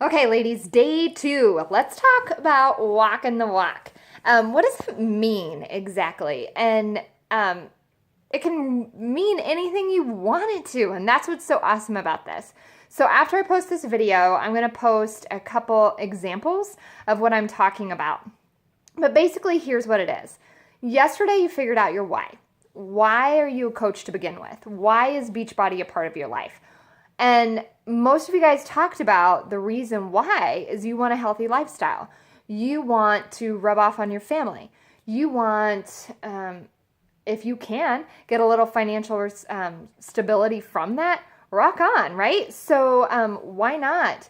Okay, ladies, day 2. Let's talk about walking the walk. What does it mean exactly? And it can mean anything you want it to, and that's what's so awesome about this. So after I post this video, I'm going to post a couple examples of what I'm talking about. But basically, here's what it is. Yesterday, you figured out your why. Why are you a coach to begin with? Why is Beachbody a part of your life? And most of you guys talked about the reason why is you want a healthy lifestyle. You want to rub off on your family. You want, if you can, get a little financial stability from that. Rock on, right? So why not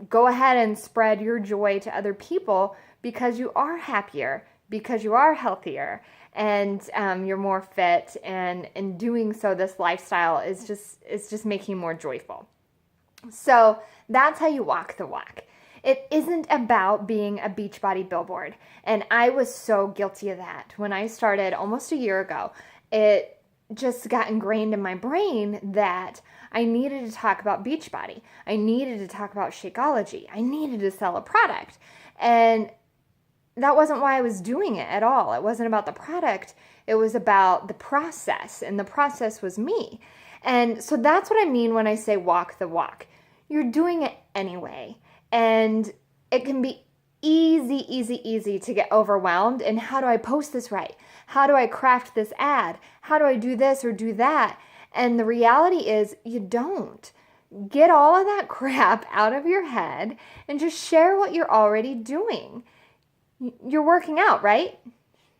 go ahead and spread your joy to other people because you are happier, because you are healthier, and you're more fit, and in doing so, this lifestyle is just making you more joyful. So that's how you walk the walk. It isn't about being a Beachbody billboard, and I was so guilty of that when I started almost a year ago. It just got ingrained in my brain that I needed to talk about Beachbody. I needed to talk about Shakeology. I needed to sell a product, and that wasn't why I was doing it at all. It wasn't about the product. It was about the process, and the process was me. And so that's what I mean when I say walk the walk. You're doing it anyway. And it can be easy to get overwhelmed. And how do I post this right? How do I craft this ad? How do I do this or do that? And the reality is you don't. Get all of that crap out of your head and just share what you're already doing. You're working out, right?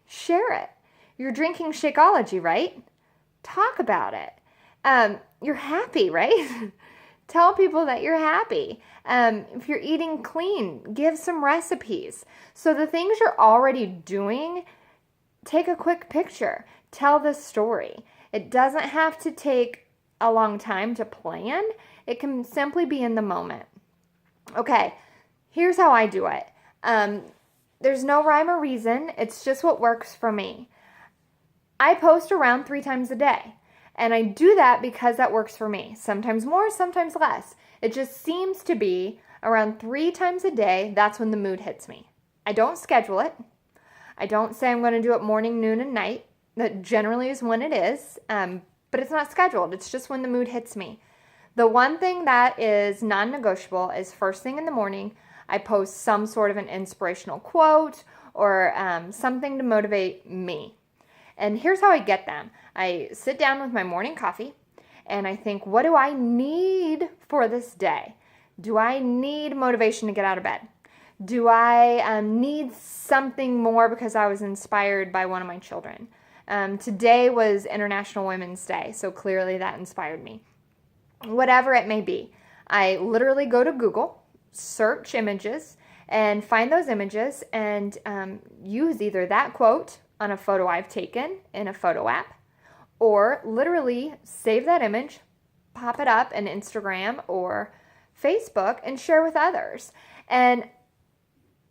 Share it. You're drinking Shakeology, right? Talk about it. You're happy, right? Tell people that you're happy. If you're eating clean, give some recipes. So the things you're already doing, take a quick picture. Tell the story. It doesn't have to take a long time to plan. It can simply be in the moment. Okay, here's how I do it. There's no rhyme or reason. It's just what works for me. I post around 3 times a day. And I do that because that works for me. Sometimes more, sometimes less. It just seems to be around 3 times a day. That's when the mood hits me. I don't schedule it. I don't say I'm going to do it morning, noon, and night. That generally is when it is. But it's not scheduled. It's just when the mood hits me. The one thing that is non-negotiable is first thing in the morning, I post some sort of an inspirational quote or something to motivate me. And here's how I get them. I sit down with my morning coffee and I think, what do I need for this day? Do I need motivation to get out of bed? Do I need something more because I was inspired by one of my children? Today was International Women's Day, so clearly that inspired me. Whatever it may be, I literally go to Google, search images, and find those images and use either that quote on a photo I've taken in a photo app, or literally save that image, pop it up in Instagram or Facebook, and share with others. And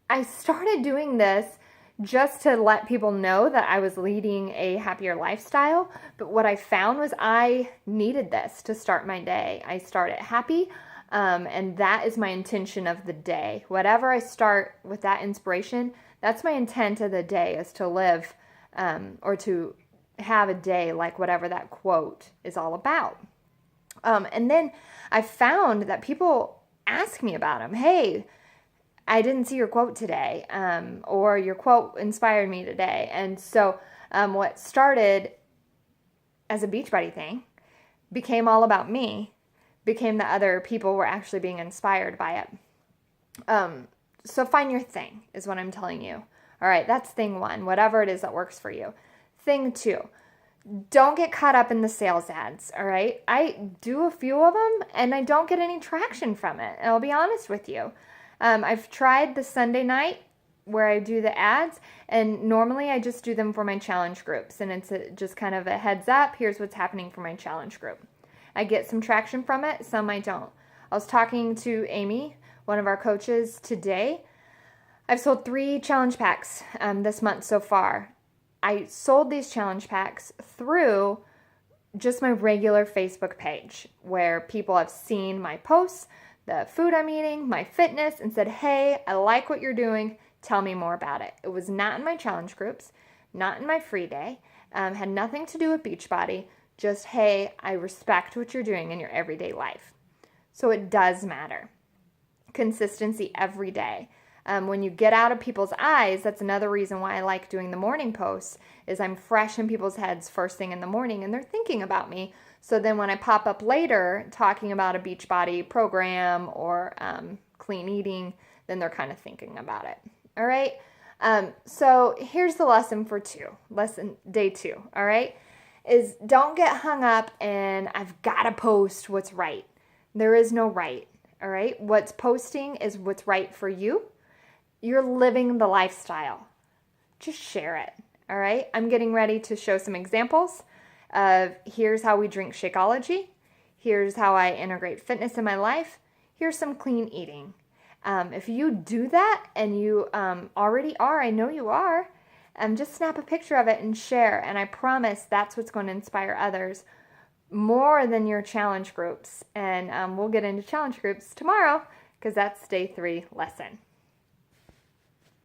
I started doing this just to let people know that I was leading a happier lifestyle. But what I found was I needed this to start my day. I started happy, and that is my intention of the day. Whatever I start with that inspiration, that's my intent of the day, is to live or to have a day like whatever that quote is all about. And then I found that people ask me about them. Hey, I didn't see your quote today, or your quote inspired me today. And so what started as a Beachbody thing became all about me, became that other people were actually being inspired by it. So find your thing is what I'm telling you. All right, that's thing 1, whatever it is that works for you. Thing 2, don't get caught up in the sales ads, all right? I do a few of them and I don't get any traction from it. And I'll be honest with you. I've tried the Sunday night where I do the ads, and normally I just do them for my challenge groups, and it's just kind of a heads up, here's what's happening for my challenge group. I get some traction from it, some I don't. I was talking to Amy, one of our coaches, today. I've sold 3 challenge packs this month so far. I sold these challenge packs through just my regular Facebook page where people have seen my posts. the food I'm eating, my fitness, and said, hey, I like what you're doing. Tell me more about it. It was not in my challenge groups, not in my free day, had nothing to do with Beachbody. Just, hey, I respect what you're doing in your everyday life. So it does matter. Consistency every day. When you get out of people's eyes, that's another reason why I like doing the morning posts, is I'm fresh in people's heads first thing in the morning and they're thinking about me. So then when I pop up later talking about a Beachbody program or clean eating, then they're kind of thinking about it. All right. So here's the lesson for day 2. All right. Is don't get hung up in I've got to post what's right. There is no right. All right. What's posting is what's right for you. You're living the lifestyle. Just share it. All right. I'm getting ready to show some examples of here's how we drink Shakeology. Here's how I integrate fitness in my life. Here's some clean eating. If you do that and you already are, I know you are, just snap a picture of it and share. And I promise that's what's going to inspire others more than your challenge groups. And we'll get into challenge groups tomorrow because that's day 3 lesson.